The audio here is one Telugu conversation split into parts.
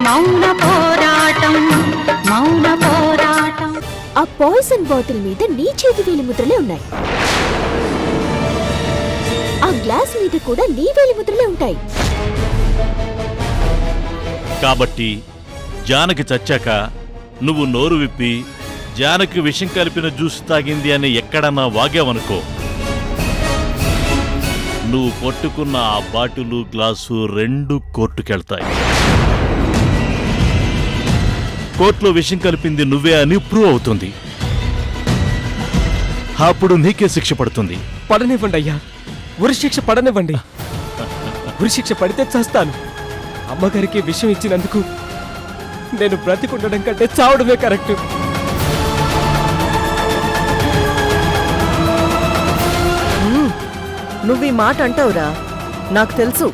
మౌన పోరాటం మౌన పోరాటం. ఆ పాయిజన్ బాటిల్ మీద నీ చేతి వేలి ముద్రలే ఉన్నాయి. ఆ గ్లాస్ మీద కూడా నీ వేలి ముద్రలే ఉంటాయి. కాబట్టి జానకి చచ్చాక నువ్వు నోరు విప్పి జానకి విషం కలిపిన జ్యూస్ తాగింది అని ఎక్కడన్నా వాగావనుకో, నువ్వు పట్టుకున్న ఆ బాటిలు గ్లాసు రెండు కోర్టుకెళ్తాయి. కోర్టులో విషం కలిపింది నువ్వే అని ప్రూవ్ అవుతుంది. అప్పుడు నీకే శిక్ష పడుతుంది. పడనివ్వండి అయ్యా, ఉరిశిక్ష పడనివ్వండి. ఉరిశిక్ష పడితే చేస్తాను. అమ్మగారికి విషయం ఇచ్చినందుకు నేను బ్రతికుండడం కంటే చావడమే కరెక్ట్. నువ్వు ఈ మాట అంటావురా, నాకు తెలుసు.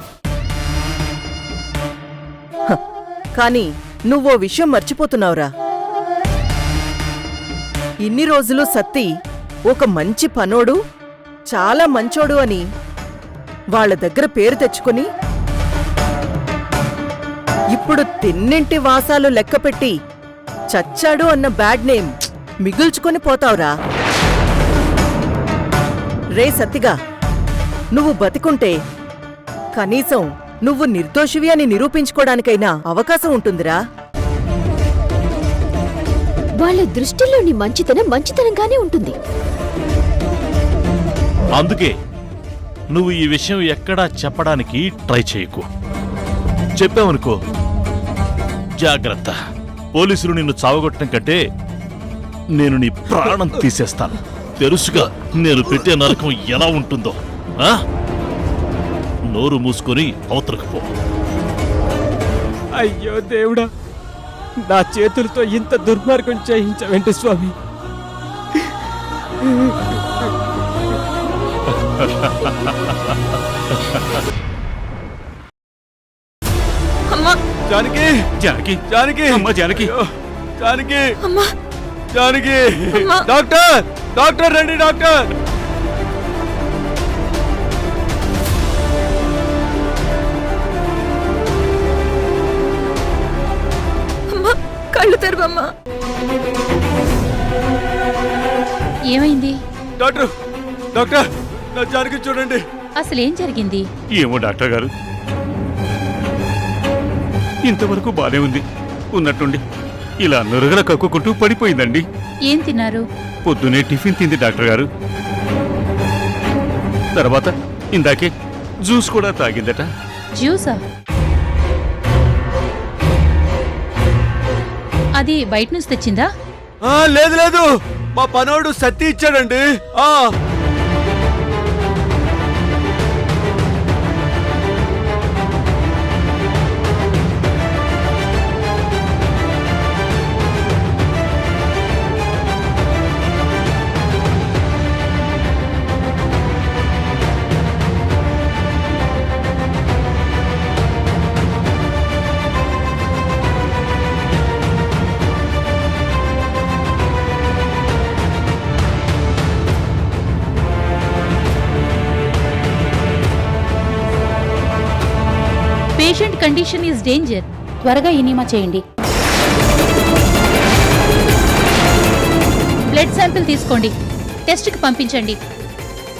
కానీ నువ్వో విషయం మర్చిపోతున్నావురా. ఇన్ని రోజులు సత్తి ఒక మంచి పనోడు, చాలా మంచోడు అని వాళ్ళ దగ్గర పేరు తెచ్చుకుని ఇప్పుడు తిన్నింటి వాసాలు లెక్కపెట్టి చచ్చాడు అన్న బ్యాడ్ నేమ్ మిగుల్చుకొని పోతావురా. రే సత్తిగా, నువ్వు బతికుంటే కనీసం నువ్వు నిర్దోషివి అని నిరూపించుకోవడానికైనా అవకాశం ఉంటుందిరా. వాళ్ళ దృష్టిలోని మంచితనం మంచితనంగానే ఉంటుంది. అందుకే నువ్వు ఈ విషయం ఎక్కడా చెప్పడానికి ట్రై చేయకు. చెప్పావనుకో జాగ్రత్త, పోలీసులు నిన్ను చావగొట్టడం కంటే నేను నీ ప్రాణం తీసేస్తాను. తెలుసుగా నేను పెట్టే నరకం ఎలా ఉంటుందో. నోరు మూసుకొని అవతలకు పో. అయ్యో దేవుడా, నా చేతులతో ఇంత దుర్మార్గం చేయించవేంటి స్వామి? జానకి, జానకి, జానకి, అమ్మ జానకి, జానకి, జానకి, డాక్టర్, డాక్టర్ రండి, డాక్టర్. కళ్ళు తెరవమ్మా. ఏమైంది డాక్టర్, డాక్టర్, నా జానకి చూడండి. అసలేం జరిగింది? ఏమో డాక్టర్ గారు, ఇంతవరకు బానే ఉంది. ఉన్నట్టుండి ఇలా నురగల కక్కుకుంటూ పడిపోయిందండి. ఏం తిన్నారు? పొద్దునే టిఫిన్ తింది డాక్టర్ గారు. తర్వాత ఇందాకే జ్యూస్ కూడా తాగిందట. జ్యూసా? అది బయట నుంచి తెచ్చిందా? లేదు లేదు, మా పనోడు సత్తి ఇచ్చాడండి. Patient condition is danger. త్వరగా ఎనీమా చేయండి. బ్లడ్ శాంపిల్ తీసుకోండి, టెస్ట్కి పంపించండి.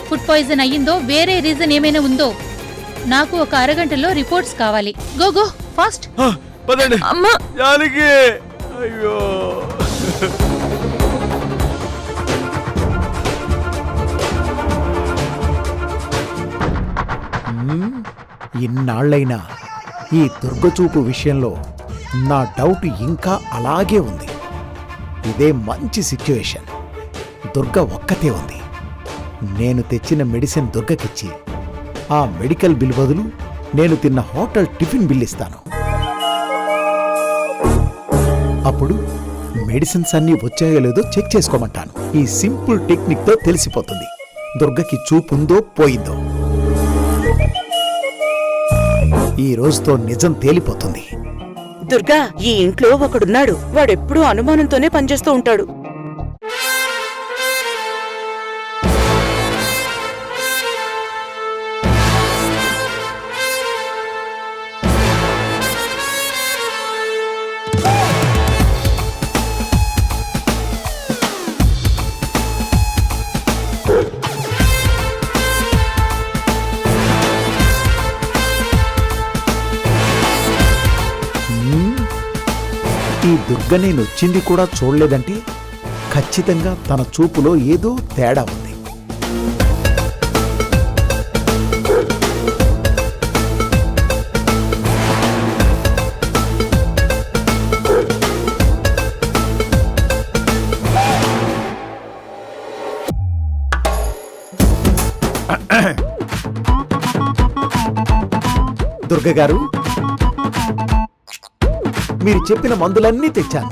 ఫుడ్ పాయిజన్ అయ్యిందో వేరే రీజన్ ఏమైనా ఉందో నాకు ఒక అరగంటలో రిపోర్ట్స్ కావాలి. Go go fast. పదండి. అమ్మా జానకి, అయ్యో. ఇన్నాళ్లైనా ఈ దుర్గచూపు విషయంలో నా డౌట్ ఇంకా అలాగే ఉంది. ఇదే మంచి సిచ్యువేషన్. దుర్గ ఒక్కతే ఉంది. నేను తెచ్చిన మెడిసిన్ దుర్గకిచ్చి ఆ మెడికల్ బిల్ బదులు నేను తిన్న హోటల్ టిఫిన్ బిల్ ఇస్తాను. అప్పుడు మెడిసిన్స్ అన్నీ వచ్చాయో లేదో చెక్ చేసుకోమంటాను. ఈ సింపుల్ టెక్నిక్తో తెలిసిపోతుంది దుర్గకి చూపుందో పోయిందో. ఈ రోజుతో నిజం తేలిపోతుంది. దుర్గా, ఈ ఇంట్లో ఒకడున్నాడు. వాడెప్పుడూ అనుమానంతోనే పనిచేస్తూ ఉంటాడు. ఈ దుర్గ నేనొచ్చింది కూడా చూడలేదంటే ఖచ్చితంగా తన చూపులో ఏదో తేడా ఉంది. దుర్గ గారు, మీరు చెప్పిన మందులన్నీ తెచ్చాను.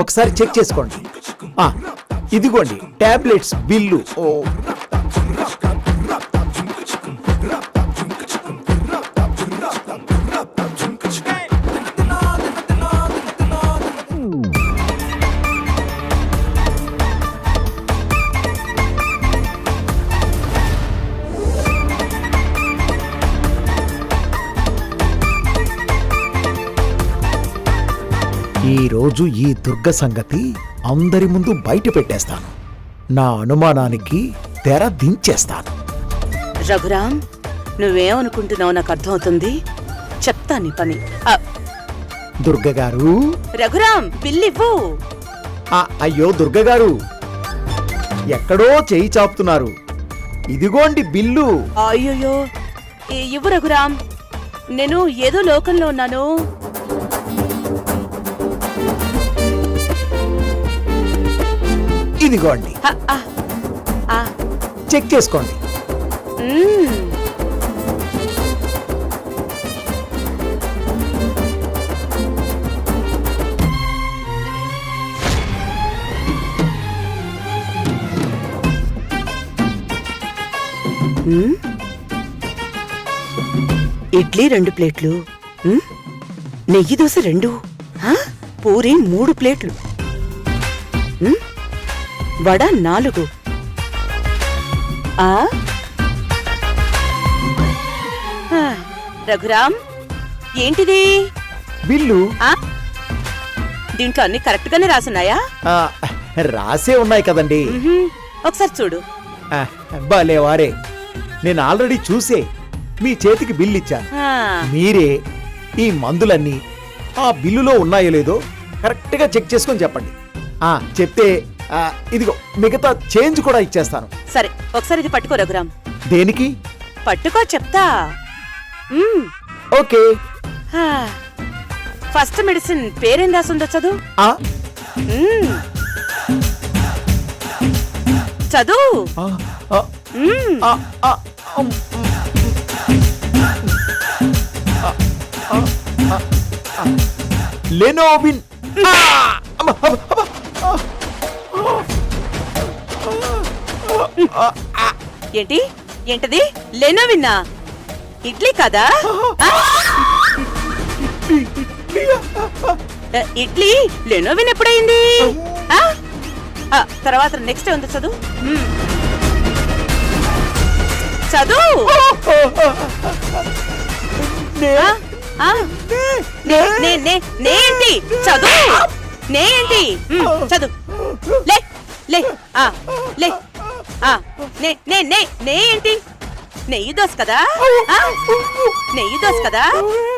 ఒకసారి చెక్ చేసుకోండి. ఇదిగోండి టాబ్లెట్స్ బిల్లు. ఈ రోజు ఈ దుర్గ సంగతి అందరి ముందు బయట పెట్టేస్తాను. నా అనుమానానికి తెర దించేస్తాను. రఘురాం, నువ్వేమనుకుంటున్నావు నాకు అర్థమవుతుంది. చెప్తా నీ పని. దుర్గ గారు, రఘురాం, బిల్లివ్వు. అయ్యో దుర్గ గారు, ఎక్కడో చేయి చాపుతున్నారు. ఇదిగోండి బిల్లు. అయ్యోయ్యో, ఇవ్వు రఘురాం. నేను ఏదో లోకంలో ఉన్నాను. ఇదిగోండి, చెక్ చేసుకోండి. ఇడ్లీ 2 ప్లేట్లు, నెయ్యి దోశ 2, పూరి 3 ప్లేట్లు, వడ 4. రఘురాం, ఏంటిది? బిల్లు. దీంట్లో అన్ని కరెక్ట్ గానే రాసున్నాయా? రాసే ఉన్నాయి కదండి. ఒకసారి చూడు. భలే వారే, నేను ఆల్రెడీ చూసే మీ చేతికి బిల్లు ఇచ్చాను. మీరే ఈ మందులన్నీ ఆ బిల్లులో ఉన్నాయో లేదో కరెక్ట్ గా చెక్ చేసుకొని చెప్పండి. చెప్తే ఇదిగో మిగతా చేంజ్ కూడా ఇచ్చేస్తాను. సరే, ఒకసారి ఇది పట్టుకో రఘురాం. దేనికి? పట్టుకో, చెప్తా. ఓకే. ఫస్ట్ మెడిసిన్ పేరేం రాసుందో చదువు. చదువు. లెనోవిన్. ఏంటది? లెనోవిన్నా? ఇడ్లీ కదా? ఇడ్లీ లెనోవిన్ ఎప్పుడైంది? తర్వాత నెక్స్ట్ ఉంది, చదువు. చదువు. నేంటి? చదువు. నేంటి? చదువు. లే లే లే. నేంటి? నెయ్యి దోశ కదా? నెయ్యి దోశ కదా?